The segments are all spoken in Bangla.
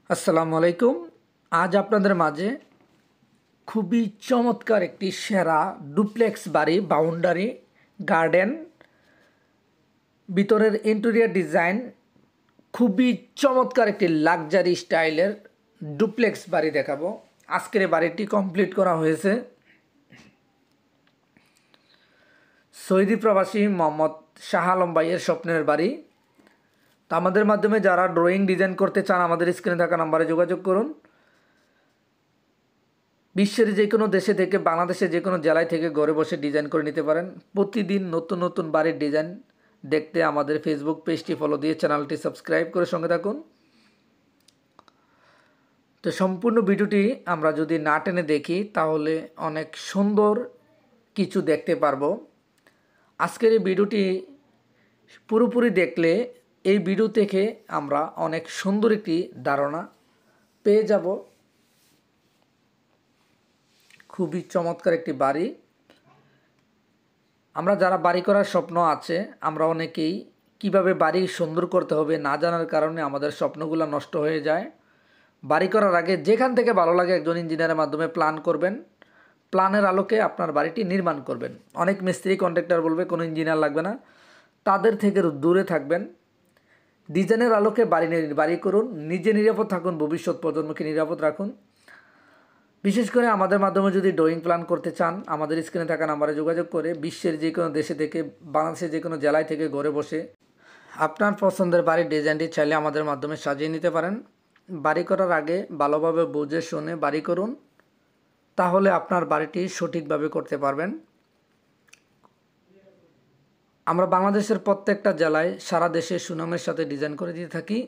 আসসালামু আলাইকুম। আজ আপনাদের মাঝে খুবই চমৎকার একটি সেরা ডুপ্লেক্স বাড়ি, বাউন্ডারি, গার্ডেন, ভিতরের ইন্টেরিয়র ডিজাইন খুবই চমৎকার একটি লাক্সারি স্টাইলের ডুপ্লেক্স বাড়ি দেখাবো। আজকের এই বাড়িটি কমপ্লিট করা হয়েছে সৌদি প্রবাসী মোহাম্মদ শাহ আলম ভাইয়ের স্বপ্নের বাড়ি। তো আমাদের মাধ্যমে যারা ড্রয়িং ডিজাইন করতে চান আমাদের স্ক্রিনে থাকা নাম্বারে যোগাযোগ করুন। বিশ্বের যে কোনো দেশে থেকে, বাংলাদেশের যে কোনো জেলায় থেকে ঘরে বসে ডিজাইন করে নিতে পারেন। প্রতিদিন নতুন নতুন বাড়ির ডিজাইন দেখতে আমাদের ফেসবুক পেজটি ফলো দিয়ে চ্যানেলটি সাবস্ক্রাইব করে সঙ্গে থাকুন। তো সম্পূর্ণ ভিডিওটি আমরা যদি না টেনে দেখি তাহলে অনেক সুন্দর কিছু দেখতে পারবো। আজকের এই ভিডিওটি পুরোপুরি দেখলে এই ভিডিও থেকে আমরা অনেক সুন্দর একটি ধারণা পেয়ে যাব। খুবই চমৎকার একটি বাড়ি। আমরা যারা বাড়ি করার স্বপ্ন আছে, আমরা অনেকেই কিভাবে বাড়ি সুন্দর করতে হবে না জানার কারণে আমাদের স্বপ্নগুলো নষ্ট হয়ে যায়। বাড়ি করার আগে যেখান থেকে ভালো লাগে একজন ইঞ্জিনিয়ারের মাধ্যমে প্ল্যান করবেন, প্ল্যানের আলোকে আপনার বাড়িটি নির্মাণ করবেন। অনেক মিস্ত্রি কন্ট্রাক্টর বলবে কোনো ইঞ্জিনিয়ার লাগবে না, তাদের থেকে দূরে থাকবেন। ডিজাইনের আলোকে বাড়ি করুন, নিজে নিরাপদ থাকুন, ভবিষ্যৎ প্রজন্মকে নিরাপদ রাখুন। বিশেষ করে আমাদের মাধ্যমে যদি ড্রয়িং প্ল্যান করতে চান আমাদের স্ক্রিনে থাকা নাম্বারে যোগাযোগ করে বিশ্বের যে কোনো দেশে থেকে, বাংলাদেশের যে কোনো জেলায় থেকে ঘরে বসে আপনার পছন্দের বাড়ির ডিজাইনটি চাইলে আমাদের মাধ্যমে সাজিয়ে নিতে পারেন। বাড়ি করার আগে ভালোভাবে বুঝে শুনে বাড়ি করুন, তাহলে আপনার বাড়িটি সঠিকভাবে করতে পারবেন। আমরা বাংলাদেশের প্রত্যেকটা জেলায় সারা দেশে সুনামের সাথে ডিজাইন করে দিয়ে থাকি।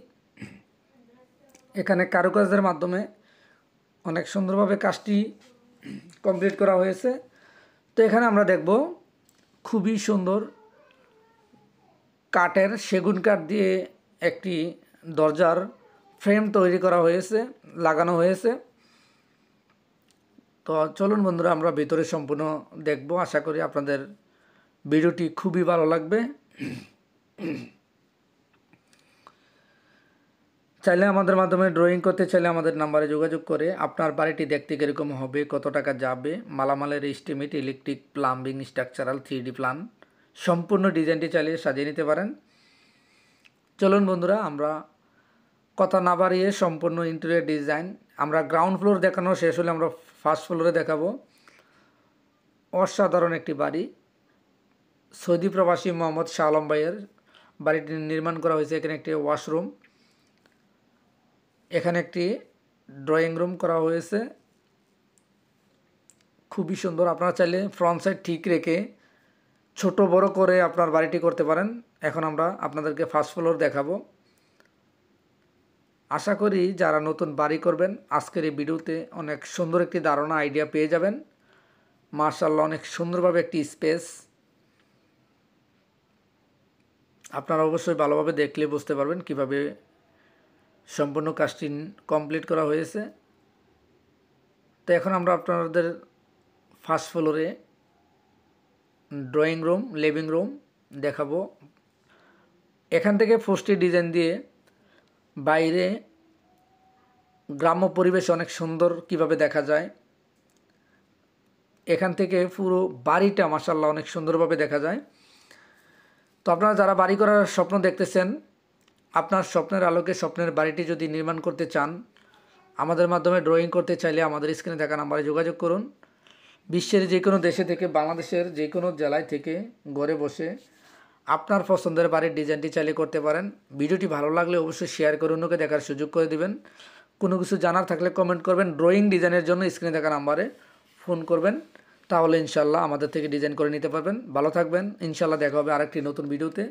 এখানে কারুকাজের মাধ্যমে অনেক সুন্দরভাবে কাজটি কমপ্লিট করা হয়েছে। তো এখানে আমরা দেখব খুবই সুন্দর কাঠের, সেগুন কাঠ দিয়ে একটি দরজার ফ্রেম তৈরি করা হয়েছে, লাগানো হয়েছে। তো চলুন বন্ধুরা, আমরা ভিতরে সম্পূর্ণ দেখব। আশা করি আপনাদের ভিডিওটি খুবই ভালো লাগবে। চাইলে আমাদের মাধ্যমে ড্রয়িং করতে চাইলে আমাদের নাম্বারে যোগাযোগ করে আপনার বাড়িটি দেখতে কীরকম হবে, কত টাকা যাবে, মালামালের estimate, electric, plumbing, structural, 3D plan, সম্পূর্ণ ডিজাইনটি চালিয়ে সাজিয়ে নিতে পারেন। চলুন বন্ধুরা, আমরা কথা না বাড়িয়ে সম্পূর্ণ ইন্টেরিয়র ডিজাইন, আমরা গ্রাউন্ড ফ্লোর দেখানো শেষ হলে আমরা ফার্স্ট ফ্লোরে দেখাবো। অসাধারণ একটি বাড়ি, সৌদি প্রবাসী মোহাম্মদ শাহ আলম ভাইয়ের বাড়িটি নির্মাণ করা হয়েছে। এখানে একটি ওয়াশরুম, এখানে একটি ড্রয়িং রুম করা হয়েছে, খুবই সুন্দর। আপনারা চাইলে ফ্রন্ট সাইড ঠিক রেখে ছোট বড় করে আপনার বাড়িটি করতে পারেন। এখন আমরা আপনাদেরকে ফার্স্ট ফ্লোর দেখাবো। আশা করি যারা নতুন বাড়ি করবেন আজকের এই ভিডিওতে অনেক সুন্দর একটি ধারণা, আইডিয়া পেয়ে যাবেন। মাশাআল্লাহ, অনেক সুন্দরভাবে একটি স্পেস। আপনারা অবশ্যই ভালোভাবে দেখলে বুঝতে পারবেন কিভাবে সম্পূর্ণ কাজটি কমপ্লিট করা হয়েছে। তো এখন আমরা আপনাদের ফার্স্ট ফ্লোরে ড্রয়িং রুম, লিভিং রুম দেখাবো। এখান থেকে পোস্টের ডিজাইন দিয়ে বাইরে গ্রাম্য পরিবেশ অনেক সুন্দর কিভাবে দেখা যায়। এখান থেকে পুরো বাড়িটা মাশাআল্লাহ অনেক সুন্দরভাবে দেখা যায়। তো আপনারা যারা বাড়ি করার স্বপ্ন দেখতেছেন, আপনার স্বপ্নের আলোকে স্বপ্নের বাড়িটি যদি নির্মাণ করতে চান, আমাদের মাধ্যমে ড্রয়িং করতে চাইলে আমাদের স্ক্রিনে থাকা নাম্বারে যোগাযোগ করুন। বিশ্বের যে কোনো দেশে থেকে, বাংলাদেশের যে কোনো জেলায় থেকে ঘরে বসে আপনার পছন্দের বাড়ির ডিজাইনটি চালিয়ে করতে পারেন। ভিডিওটি ভালো লাগলে অবশ্যই শেয়ার করে অন্যকে দেখার সুযোগ করে দিবেন। কোনো কিছু জানার থাকলে কমেন্ট করবেন। ড্রয়িং ডিজাইনের জন্য স্ক্রিনে থাকা নাম্বারে ফোন করবেন, তাহলে ইনশাল্লাহ আমাদের থেকে ডিজাইন করে নিতে পারবেন। ভালো থাকবেন, ইনশাল্লাহ দেখা হবে আরেকটি নতুন ভিডিওতে।